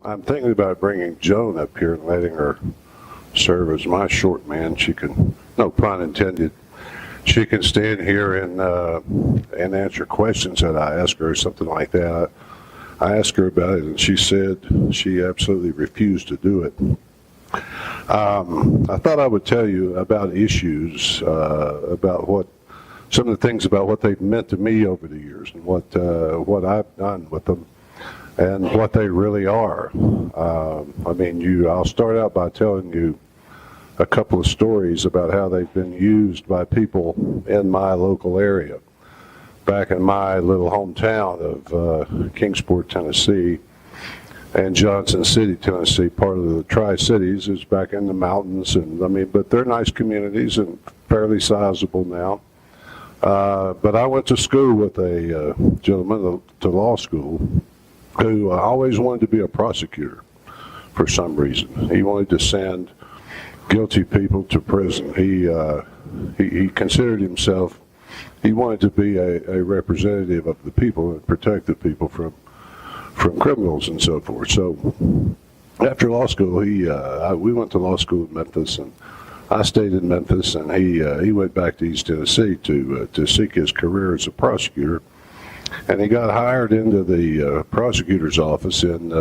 I'm thinking about bringing Joan up here and letting her serve as my short man. She can, no pun intended, she can stand here and answer questions that I ask her or something like that. I asked her about it, and she said she absolutely refused to do it. I thought I would tell you about issues, about what some of the things about what they've meant to me over the years, and what I've done with them, and what they really are. I'll start out by telling you a couple of stories about how they've been used by people in my local area. Back in my little hometown of Kingsport, Tennessee, and Johnson City, Tennessee, part of the Tri-Cities, is back in the mountains, but they're nice communities and fairly sizable now. But I went to school with a gentleman to law school who always wanted to be a prosecutor for some reason. He wanted to send guilty people to prison. He considered himself, he wanted to be a representative of the people and protect the people from criminals and so forth. So after law school, we went to law school in Memphis, and I stayed in Memphis, and he went back to East Tennessee to seek his career as a prosecutor. And he got hired into the prosecutor's office in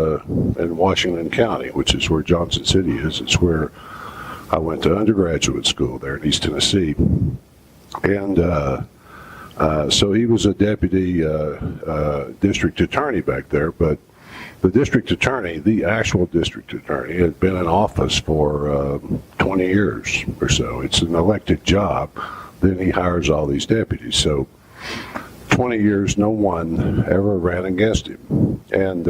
Washington County, which is where Johnson City is. It's where I went to undergraduate school there in East Tennessee. And so he was a deputy district attorney back there, but the district attorney, the actual district attorney, had been in office for 20 years or so. It's an elected job. Then he hires all these deputies. So 20 years, no one ever ran against him. And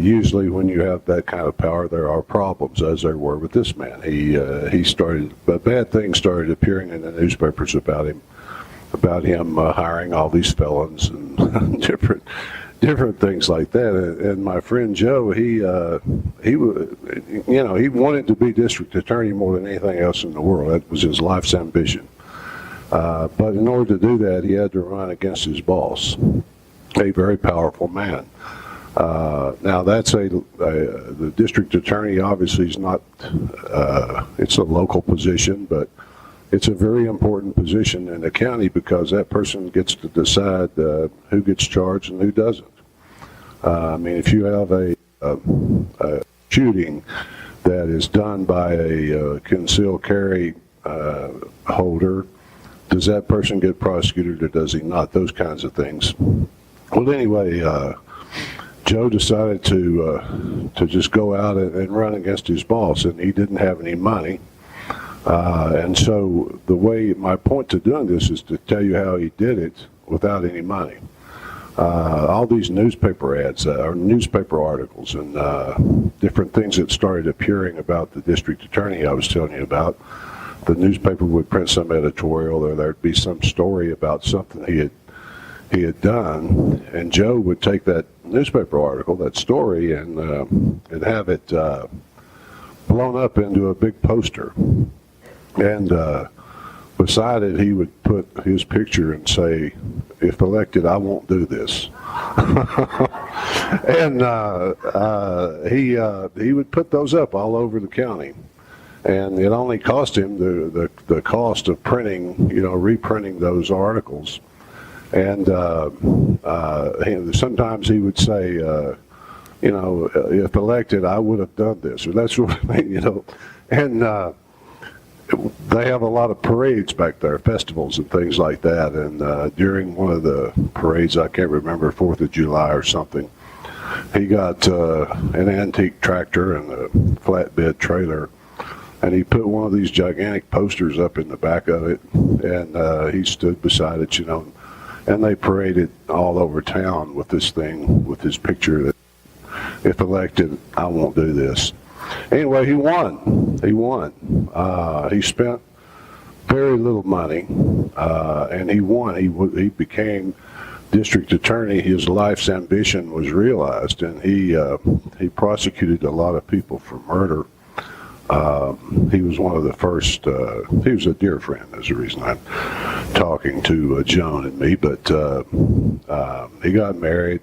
usually when you have that kind of power, there are problems, as there were with this man. Bad things started appearing in the newspapers about him hiring all these felons and different things like that. And my friend Joe, he wanted to be district attorney more than anything else in the world. That was his life's ambition. But in order to do that, he had to run against his boss, a very powerful man. Now that's the district attorney obviously is not, it's a local position, but it's a very important position in the county because that person gets to decide who gets charged and who doesn't. If you have a shooting that is done by a concealed carry holder, does that person get prosecuted or does he not? Those kinds of things. Well, anyway, Joe decided to just go out and run against his boss, and he didn't have any money. And so my point to doing this is to tell you how he did it without any money. All these newspaper ads, or newspaper articles, and different things that started appearing about the district attorney I was telling you about. The newspaper would print some editorial, or there'd be some story about something he had done, and Joe would take that newspaper article, that story, and have it blown up into a big poster. And beside it, he would put his picture and say, "If elected, I won't do this." And he would put those up all over the county, and it only cost him the cost of printing, reprinting those articles. And sometimes he would say, "If elected, I would have done this," or that sort of thing, And they have a lot of parades back there, festivals and things like that. And during one of the parades, I can't remember, 4th of July or something, he got an antique tractor and a flatbed trailer, and he put one of these gigantic posters up in the back of it, and he stood beside it, and they paraded all over town with this thing, with his picture that, "If elected, I won't do this." Anyway, he won. He spent very little money, and he won. He became district attorney. His life's ambition was realized, and he prosecuted a lot of people for murder. He was one of the first. He was a dear friend. That's the reason I'm talking to Joan and me. But he got married,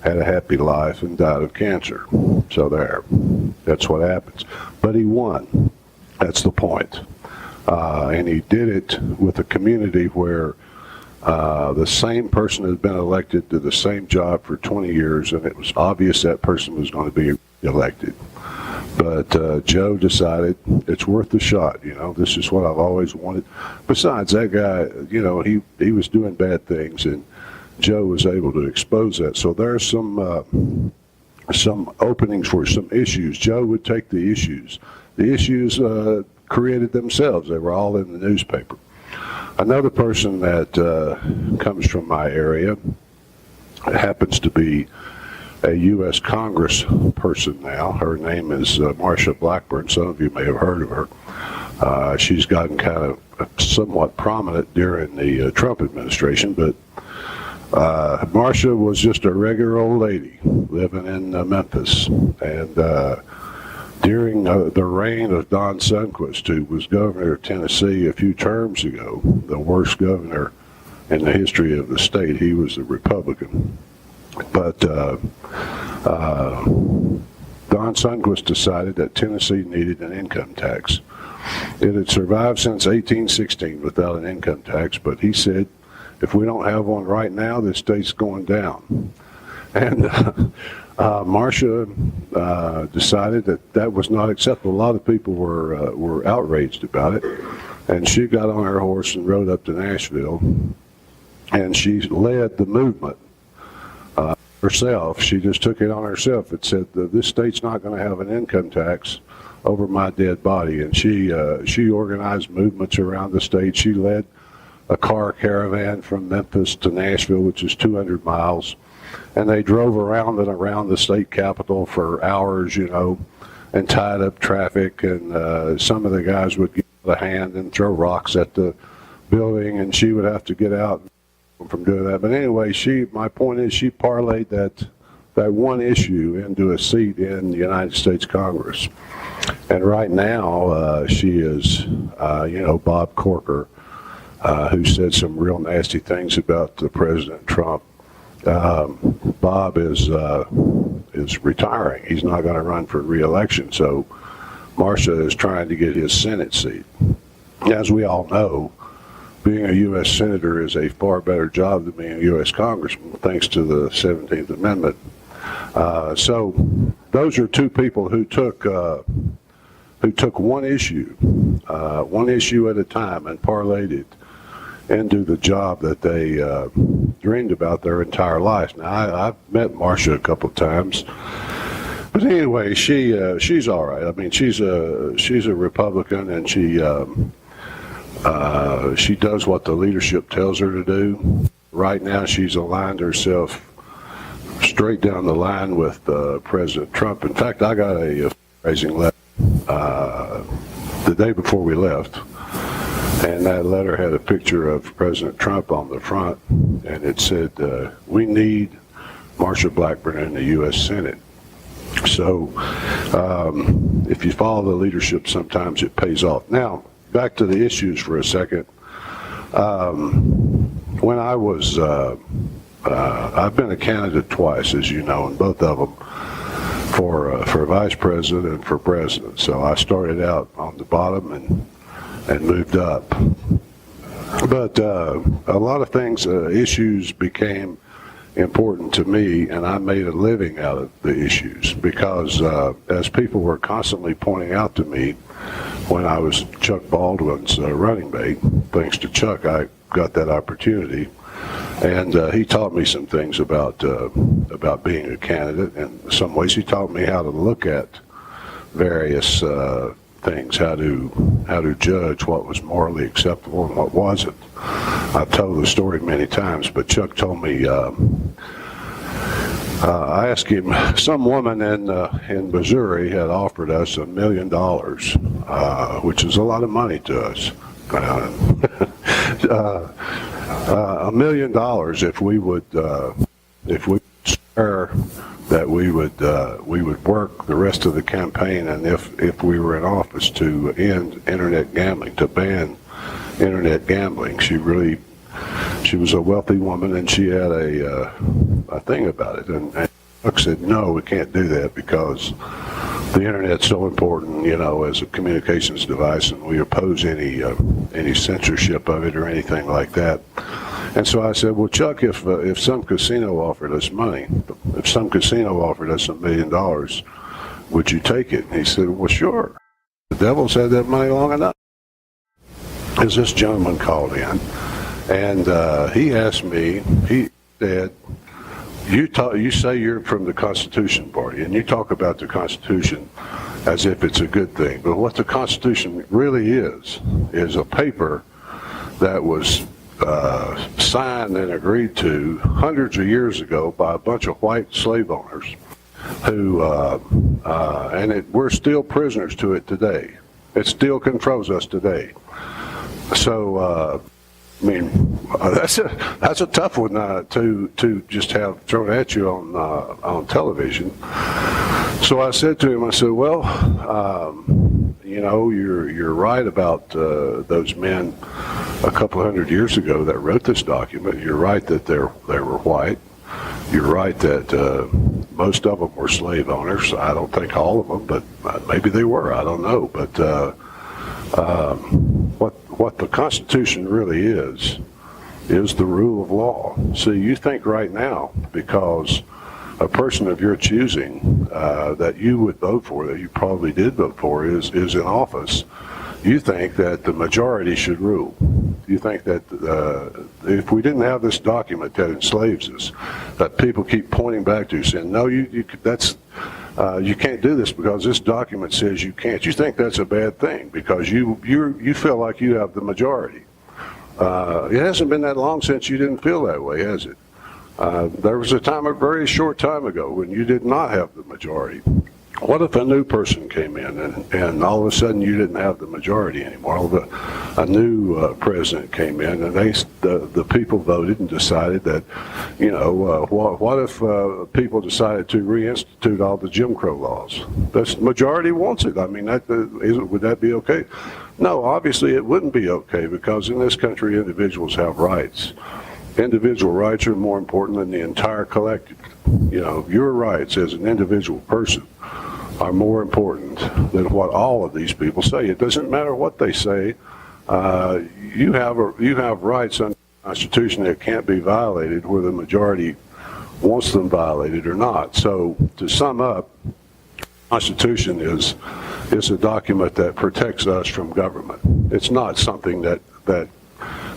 had a happy life, and died of cancer. So there, that's what happens. But he won. That's the point. And he did it with a community where the same person had been elected to the same job for 20 years, and it was obvious that person was going to be elected. But Joe decided it's worth the shot. This is what I've always wanted. Besides, that guy, he was doing bad things, and Joe was able to expose that. So there's some openings for some issues. Joe would take the issues. The issues created themselves. They were all in the newspaper. Another person that comes from my area happens to be a U.S. Congress person now. Her name is Marsha Blackburn. Some of you may have heard of her. She's gotten kind of somewhat prominent during the Trump administration, but Marsha was just a regular old lady living in Memphis. And during the reign of Don Sundquist, who was governor of Tennessee a few terms ago, the worst governor in the history of the state, he was a Republican. But Don Sundquist decided that Tennessee needed an income tax. It had survived since 1816 without an income tax, but he said, if we don't have one right now, this state's going down. And Marsha decided that was not acceptable. A lot of people were outraged about it, and she got on her horse and rode up to Nashville, and she led the movement herself. She just took it on herself and said, this state's not going to have an income tax over my dead body. And she organized movements around the state. She led a car caravan from Memphis to Nashville, which is 200 miles. And they drove around and around the state capitol for hours, and tied up traffic. And some of the guys would give a hand and throw rocks at the building, and she would have to get out from doing that. But anyway, my point is, she parlayed that one issue into a seat in the United States Congress. And right now, she is, Bob Corker, who said some real nasty things about the President Trump. Bob is retiring. He's not going to run for re-election. So Marsha is trying to get his Senate seat. As we all know, being a U.S. Senator is a far better job than being a U.S. Congressman, thanks to the 17th Amendment. So those are two people who took one issue at a time and parlayed it into the job that they dreamed about their entire life. Now, I've met Marsha a couple of times, but anyway, she's all right. I mean, she's a Republican, and she does what the leadership tells her to do. Right now, she's aligned herself straight down the line with President Trump. In fact, I got a fundraising letter the day before we left, and that letter had a picture of President Trump on the front, and it said, we need Marsha Blackburn in the U.S. Senate. So if you follow the leadership, sometimes it pays off. Now, back to the issues for a second. When I was, I've been a candidate twice, as you know, and both of them for vice president and for president. So I started out on the bottom and moved up. But a lot of things, issues became important to me, and I made a living out of the issues because as people were constantly pointing out to me when I was Chuck Baldwin's running mate, thanks to Chuck, I got that opportunity. And he taught me some things about being a candidate. In some ways, he taught me how to look at various things, how to judge what was morally acceptable and what wasn't. I've told the story many times, but Chuck told me, I asked him, some woman in Missouri had offered us $1 million, which is a lot of money to us. $1 million if we would swear that we would work the rest of the campaign, and if we were in office, to end internet gambling, to ban internet gambling. She was a wealthy woman, and she had a a thing about it. And Chuck said, no, we can't do that because the internet's so important, as a communications device, and we oppose any censorship of it or anything like that. And so I said, well, Chuck, if some casino offered us money, if some casino offered us $1 million, would you take it? And he said, well, sure. The devil's had that money long enough. As this gentleman called in, and he asked me, he said, you say you're from the Constitution Party, and you talk about the Constitution as if it's a good thing. But what the Constitution really is a paper that was signed and agreed to hundreds of years ago by a bunch of white slave owners who, we're still prisoners to it today. It still controls us today. So, that's a tough one to just have thrown at you on television. So I said to him, I said, well, you're right about those men a couple hundred years ago that wrote this document. You're right that they were white. You're right that most of them were slave owners. I don't think all of them, but maybe they were. I don't know. But what the Constitution really is the rule of law. See, you think right now, because a person of your choosing that you would vote for, that you probably did vote for, is in office, you think that the majority should rule. You think that if we didn't have this document that enslaves us, that people keep pointing back to, saying, no, you can't do this because this document says you can't. You think that's a bad thing because you feel like you have the majority. It hasn't been that long since you didn't feel that way, has it? There was a very short time ago when you did not have the majority. What if a new person came in and all of a sudden you didn't have the majority anymore? A new president came in and the people voted and decided that, what if people decided to reinstitute all the Jim Crow laws? The majority wants it. I mean, would that be okay? No, obviously it wouldn't be okay because in this country individuals have rights. Individual rights are more important than the entire collective. Your rights as an individual person are more important than what all of these people say. It doesn't matter what they say. You have rights under the Constitution that can't be violated, whether the majority wants them violated or not. So to sum up, the Constitution is a document that protects us from government. It's not something that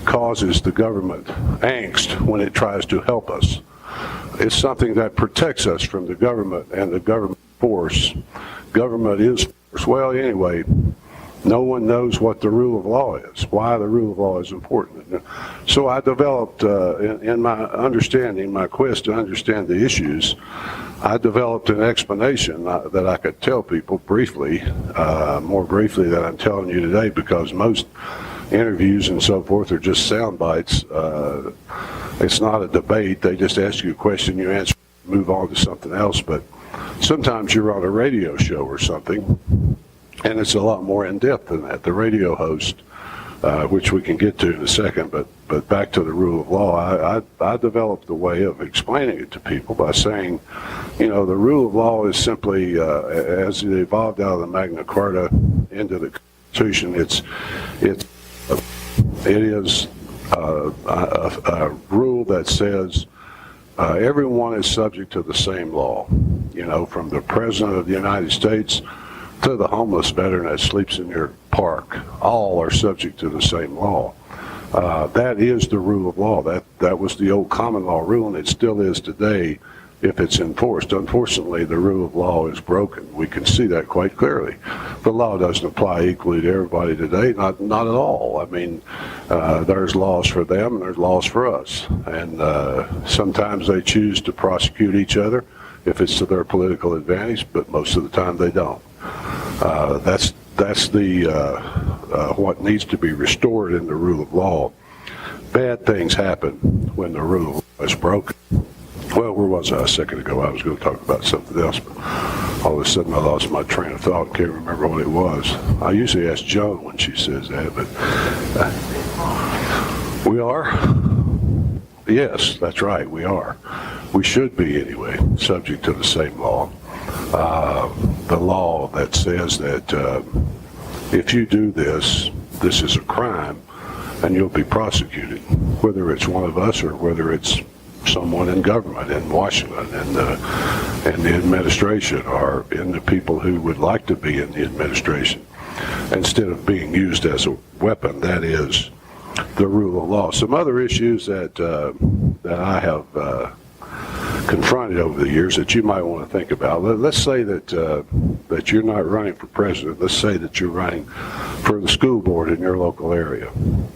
causes the government angst when it tries to help us. It's something that protects us from the government and the government force. Government is force. Well, anyway, no one knows what the rule of law is, why the rule of law is important. So I developed, in my quest to understand the issues, I developed an explanation that I could tell people briefly, more briefly than I'm telling you today, because most interviews and so forth are just sound bites. It's not a debate. They just ask you a question, you answer, move on to something else. But sometimes you're on a radio show or something, and it's a lot more in-depth than that. The radio host, which we can get to in a second, but back to the rule of law, I developed a way of explaining it to people by saying, the rule of law is simply, as it evolved out of the Magna Carta into the Constitution, it is a rule that says everyone is subject to the same law, from the President of the United States to the homeless veteran that sleeps in your park. All are subject to the same law. That is the rule of law. That was the old common law rule, and it still is today if it's enforced. Unfortunately, the rule of law is broken. We can see that quite clearly. The law doesn't apply equally to everybody today, not at all. I mean, there's laws for them and there's laws for us. And sometimes they choose to prosecute each other if it's to their political advantage, but most of the time they don't. That's what needs to be restored in the rule of law. Bad things happen when the rule is broken. Well, where was I a second ago? I was going to talk about something else, but all of a sudden I lost my train of thought and can't remember what it was. I usually ask Joan when she says that, but we are? Yes, that's right, we are. we should be anyway, subject to the same law. The law that says that if you do this, this is a crime, and you'll be prosecuted, whether it's one of us or whether it's someone in government in Washington and the administration, or in the people who would like to be in the administration, instead of being used as a weapon. That is the rule of law. Some other issues that I have confronted over the years that you might want to think about. Let's say that you're not running for president. Let's say that you're running for the school board in your local area,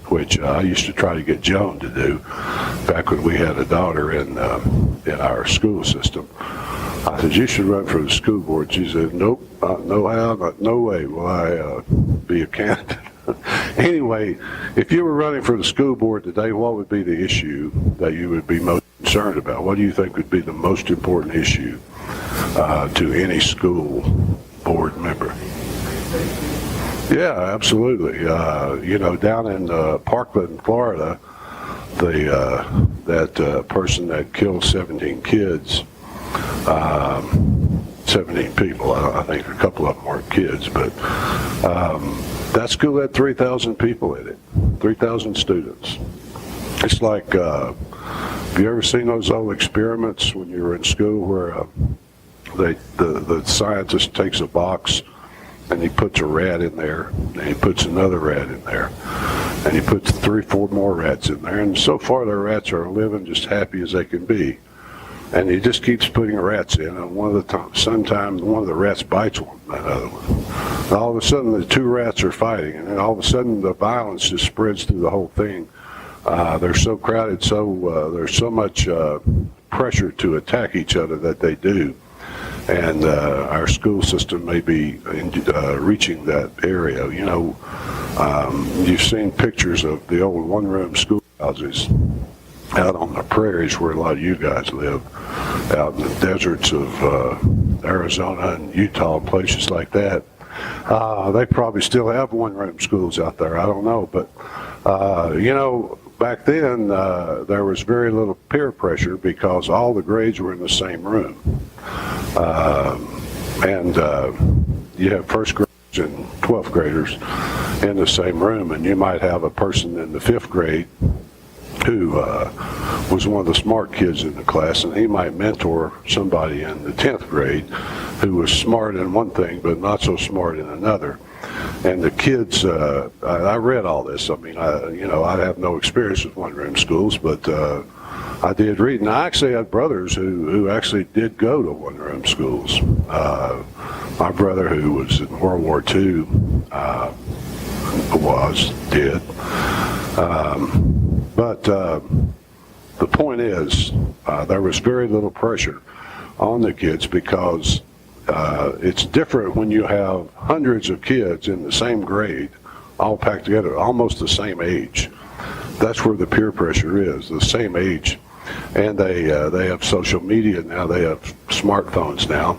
which I used to try to get Joan to do back when we had a daughter in our school system. I said, you should run for the school board. She said, nope, no how, no way will I be a candidate. Anyway, if you were running for the school board today, what would be the issue that you would be most concerned about? What do you think would be the most important issue to any school board member? Yeah, absolutely. Down in Parkland, Florida, that person that killed 17 kids, 17 people, I think a couple of them weren't kids, but that school had 3,000 people in it, 3,000 students. It's like, have you ever seen those old experiments when you were in school where the scientist takes a box and he puts a rat in there, and he puts another rat in there, and he puts 3, 4 more rats in there, and so far the rats are living just happy as they can be. And he just keeps putting rats in, and sometimes one of the rats bites another one. And all of a sudden the 2 rats are fighting, and then all of a sudden the violence just spreads through the whole thing. They're so crowded, there's so much pressure to attack each other that they do. And our school system may be reaching that area. You've seen pictures of the old one-room schoolhouses out on the prairies where a lot of you guys live, out in the deserts of Arizona and Utah, places like that. They probably still have one-room schools out there. I don't know, but back then there was very little peer pressure because all the grades were in the same room, and you have first graders and 12th graders in the same room, and you might have a person in the 5th grade who was one of the smart kids in the class, and he might mentor somebody in the 10th grade who was smart in one thing but not so smart in another. And the kids, I read all this. I mean, I have no experience with one-room schools, but I did read, and I actually had brothers who actually did go to one-room schools. My brother, who was in World War II, did. But the point is, there was very little pressure on the kids because it's different when you have hundreds of kids in the same grade, all packed together, almost the same age. That's where the peer pressure is, the same age. And they have social media now, they have smartphones now,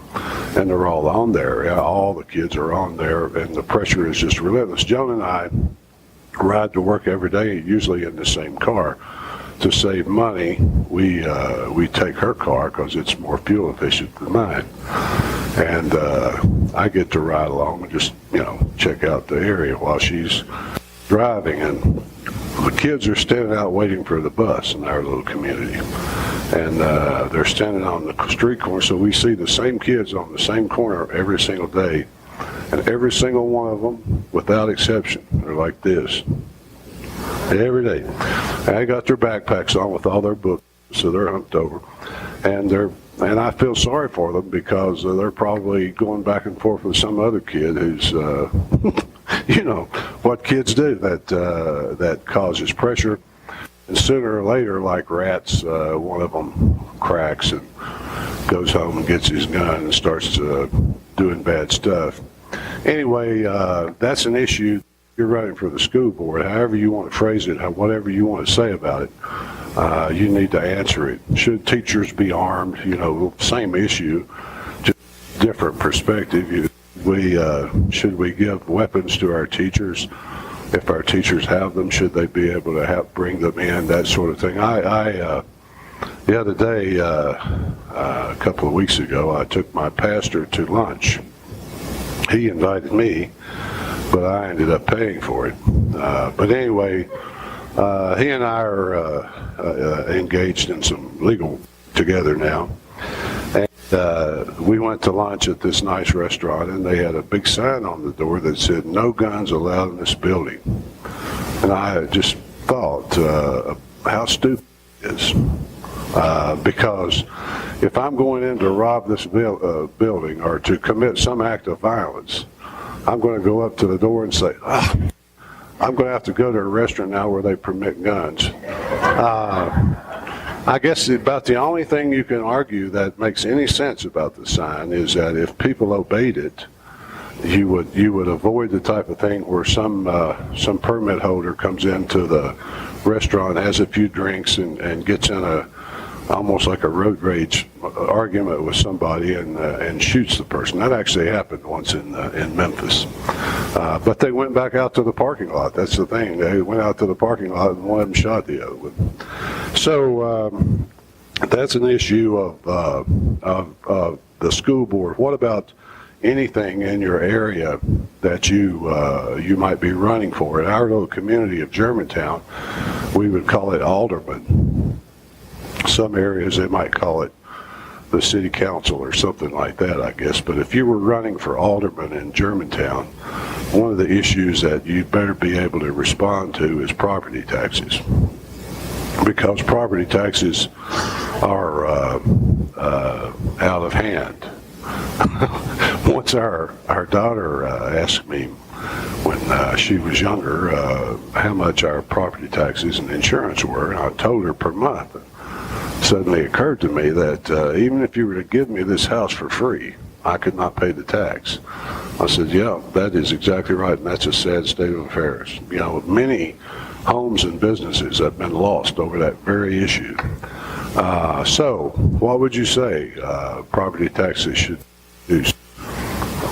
and they're all on there. All the kids are on there, and the pressure is just relentless. Joan and I ride to work every day, usually in the same car. To save money, we take her car because it's more fuel efficient than mine, and I get to ride along and just check out the area while she's driving. And the kids are standing out waiting for the bus in our little community, and they're standing on the street corner, so we see the same kids on the same corner every single day. And every single one of them, without exception, are like this. Every day. And they got their backpacks on with all their books, so they're humped over. And I feel sorry for them because they're probably going back and forth with some other kid who's, what kids do that causes pressure. And sooner or later, like rats, one of them cracks and goes home and gets his gun and starts doing bad stuff. Anyway, that's an issue. You're running for the school board. However you want to phrase it, whatever you want to say about it, you need to answer it. Should teachers be armed? Same issue, just different perspective. Should we give weapons to our teachers? If our teachers have them, should they be able to bring them in? That sort of thing. The other day, a couple of weeks ago, I took my pastor to lunch. He invited me, but I ended up paying for it. But anyway, he and I are engaged in some legal together now. And we went to lunch at this nice restaurant, and they had a big sign on the door that said, "No guns allowed in this building." And I just thought, how stupid it is. Because if I'm going in to rob this building or to commit some act of violence, I'm going to go up to the door and say, I'm going to have to go to a restaurant now where they permit guns. I guess about the only thing you can argue that makes any sense about the sign is that if people obeyed it, you would avoid the type of thing where some permit holder comes into the restaurant, has a few drinks, and gets in almost like a road rage argument with somebody and shoots the person. That actually happened once in Memphis. But they went back out to the parking lot. That's the thing. They went out to the parking lot and one of them shot the other one. So that's an issue of the school board. What about anything in your area that you might be running for? In our little community of Germantown, we would call it alderman. Some areas they might call it the city council or something like that, I guess. But if you were running for alderman in Germantown, one of the issues that you better be able to respond to is property taxes, because property taxes are out of hand. Once our daughter asked me when she was younger how much our property taxes and insurance were, and I told her per month. Suddenly occurred to me that even if you were to give me this house for free, I could not pay the tax. I said, yeah, that is exactly right, and that's a sad state of affairs. You know, many homes and businesses have been lost over that very issue. So what would you say property taxes should do?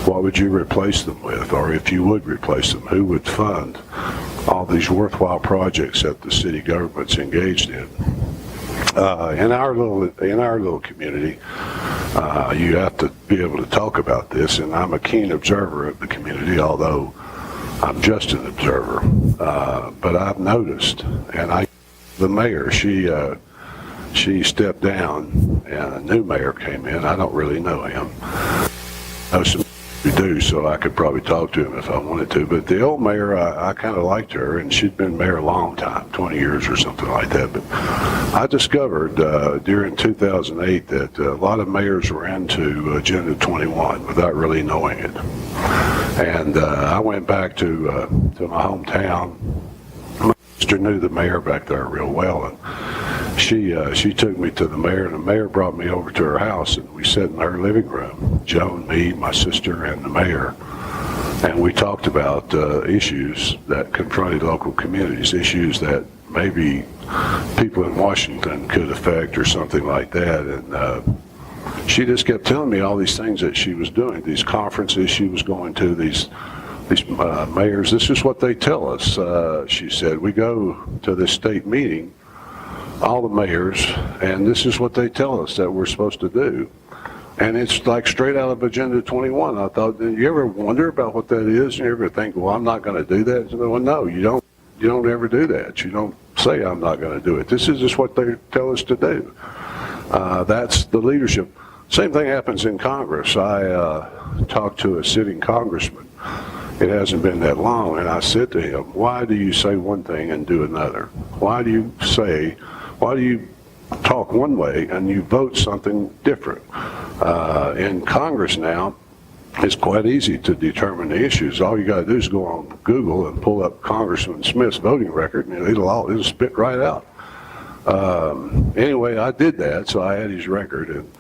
What would you replace them with? Or if you would replace them, who would fund all these worthwhile projects that the city government's engaged in? In our little community, you have to be able to talk about this, and I'm a keen observer of the community, although I'm just an observer. But I've noticed, and the mayor, she stepped down, and a new mayor came in. I don't really know him. I know some we do, so I could probably talk to him if I wanted to. But the old mayor, I kind of liked her, and she'd been mayor a long time, 20 years or something like that. But I discovered during 2008 that a lot of mayors were into Agenda 21 without really knowing it. And I went back to my hometown. My sister knew the mayor back there real well, and she took me to the mayor, and the mayor brought me over to her house, and we sat in her living room, Joan, me, my sister, and the mayor, and we talked about issues that confronted local communities, issues that maybe people in Washington could affect or something like that. And she just kept telling me all these things that she was doing, these conferences she was going to, these mayors. This is what they tell us. She said, we go to this state meeting, all the mayors, and this is what they tell us that we're supposed to do. And it's like straight out of Agenda 21. I thought, you ever wonder about what that is? You ever think, well, I'm not going to do that? Well, no, you don't ever do that. You don't say, I'm not going to do it. This is just what they tell us to do. That's the leadership. Same thing happens in Congress. I talked to a sitting congressman. It hasn't been that long, and I said to him, why do you say one thing and do another? Why do you talk one way and you vote something different? In Congress now, it's quite easy to determine the issues. All you got to do is go on Google and pull up Congressman Smith's voting record, and it'll spit right out. Anyway, I did that, so I had his record, and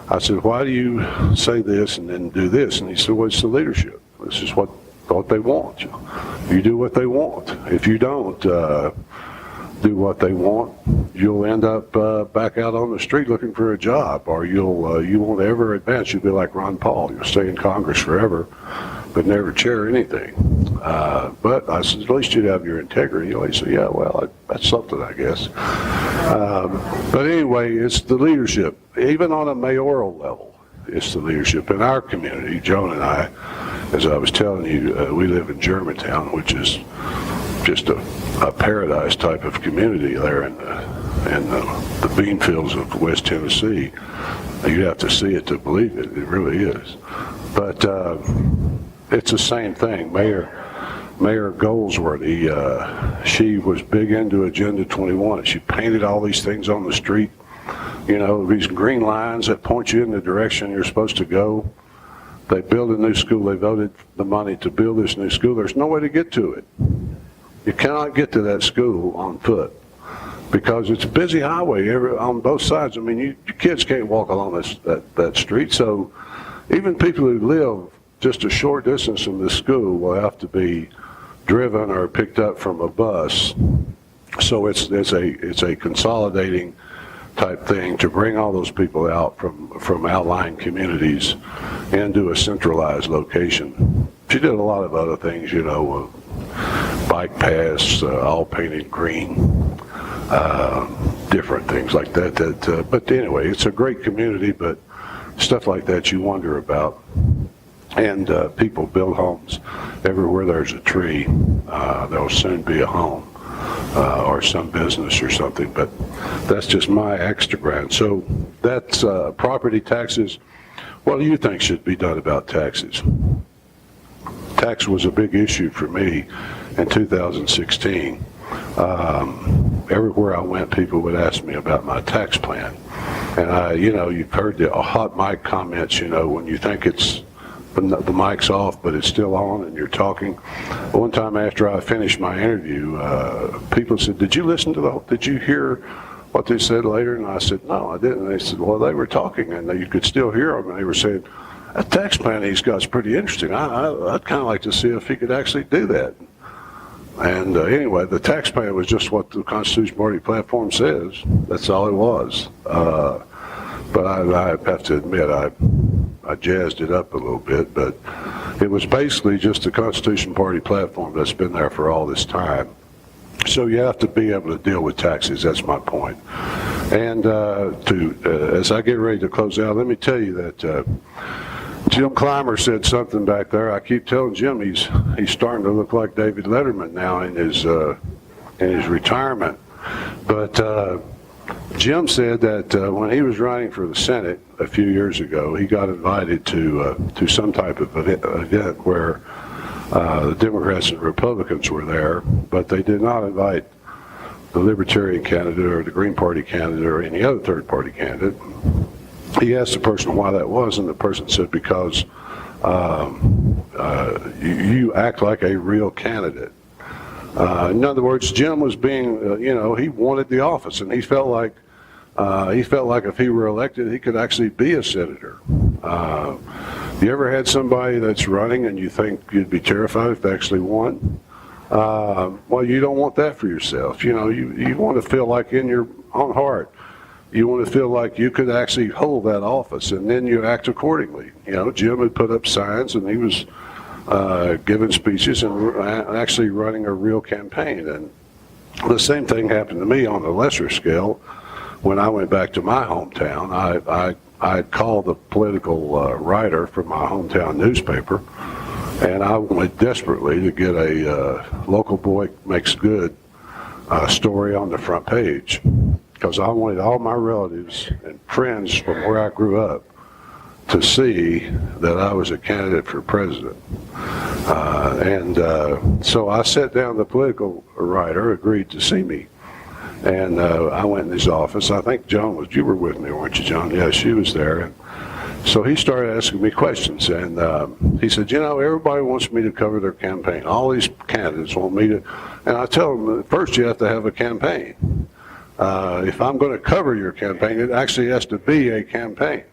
I said, why do you say this and then do this? And he said, well, it's the leadership. This is what they want. You do what they want. If you don't do what they want, you'll end up back out on the street looking for a job, or you won't ever advance. You'll be like Ron Paul. You'll stay in Congress forever, but never chair anything. But I said, at least you'd have your integrity. He said, yeah, well, that's something, I guess. But anyway, it's the leadership, even on a mayoral level. It's the leadership in our community. Joan and I, as I was telling you, we live in Germantown, which is just a paradise type of community there in the bean fields of West Tennessee. You have to see it to believe it. It really is. But it's the same thing. Mayor Goldsworthy, she was big into Agenda 21. She painted all these things on the street, these green lines that point you in the direction you're supposed to go. They build a new school. They voted the money to build this new school. There's no way to get to it. You cannot get to that school on foot because it's a busy highway on both sides. I mean, you kids can't walk along that street. So even people who live just a short distance from the school will have to be driven or picked up from a bus. So it's a consolidating type thing to bring all those people out from outlying communities into a centralized location. She did a lot of other things, bike paths, all painted green, different things like that. But anyway, it's a great community, but stuff like that you wonder about. And people build homes. Everywhere there's a tree, there'll soon be a home or some business or something. But that's just my extra grant. So that's property taxes. What do you think should be done about taxes? Tax was a big issue for me in 2016. Everywhere I went, people would ask me about my tax plan. And you've heard the hot mic comments, when you think the mic's off, but it's still on and you're talking. One time after I finished my interview, people said, did you hear what they said later? And I said, no, I didn't. And they said, well, they were talking and you could still hear them. And they were saying, that tax plan he's got is pretty interesting. I'd kind of like to see if he could actually do that. And anyway, the tax plan was just what the Constitution Party platform says. That's all it was. But I have to admit, I jazzed it up a little bit, but it was basically just the Constitution Party platform that's been there for all this time. So you have to be able to deal with taxes, that's my point. And as I get ready to close out, let me tell you that Jim Clymer said something back there. I keep telling Jim he's starting to look like David Letterman now in his retirement. But Jim said that when he was running for the Senate a few years ago, he got invited to some type of event where the Democrats and Republicans were there, but they did not invite the Libertarian candidate or the Green Party candidate or any other third party candidate. He asked the person why that was, and the person said, because you act like a real candidate. In other words, Jim was being, he wanted the office, and he felt like if he were elected, he could actually be a senator. You ever had somebody that's running and you think you'd be terrified if they actually won? Well, you don't want that for yourself. You want to feel like in your own heart, you want to feel like you could actually hold that office, and then you act accordingly. Jim had put up signs, and he was giving speeches and actually running a real campaign. And the same thing happened to me on a lesser scale. When I went back to my hometown, I called the political writer from my hometown newspaper, and I wanted desperately to get a local boy makes good story on the front page, because I wanted all my relatives and friends from where I grew up to see that I was a candidate for president. So I sat down, the political writer agreed to see me. And I went in his office. I think you were with me, weren't you, John? Yeah, she was there. And so he started asking me questions. And he said, everybody wants me to cover their campaign. All these candidates want me to. And I tell them, first you have to have a campaign. If I'm going to cover your campaign, it actually has to be a campaign.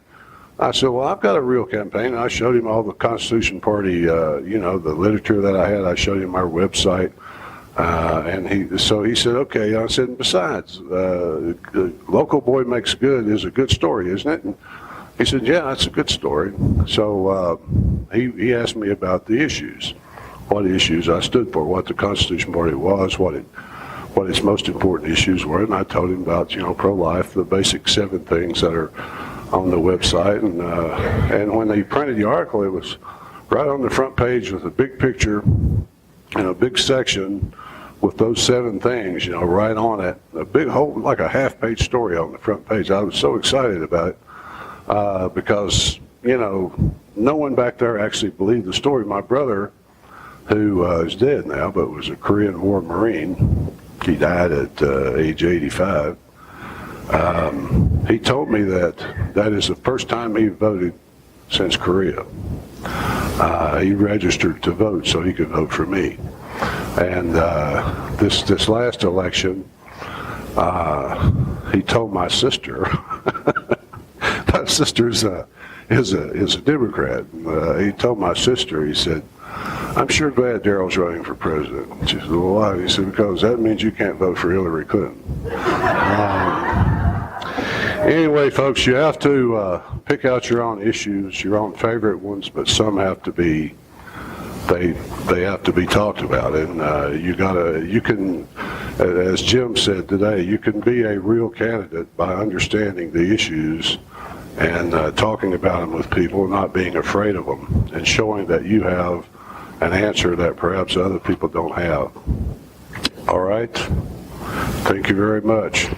I said, well, I've got a real campaign. And I showed him all the Constitution Party, the literature that I had. I showed him our website. And he said, okay. I said, besides, Local Boy Makes Good is a good story, isn't it? And he said, yeah, it's a good story. So he asked me about the issues, what issues I stood for, what the Constitution Party was, what what his most important issues were, and I told him about, pro-life, the basic 7 things that are on the website, and when they printed the article, it was right on the front page with a big picture and a big section with those 7 things, right on it, a big whole, like a half-page story on the front page. I was so excited about it because, no one back there actually believed the story. My brother, who is dead now, but was a Korean War Marine, he died at age 85. He told me that is the first time he voted since Korea. He registered to vote so he could vote for me. And this last election, he told my sister, my sister is a Democrat. He told my sister, he said, "I'm sure glad Darrell's running for president." She said, "Well, why?" He said, "Because that means you can't vote for Hillary Clinton." Anyway, folks, you have to pick out your own issues, your own favorite ones, but some have to be, they have to be talked about. And you can, as Jim said today, you can be a real candidate by understanding the issues and talking about them with people, not being afraid of them, and showing that you have an answer that perhaps other people don't have. All right? Thank you very much.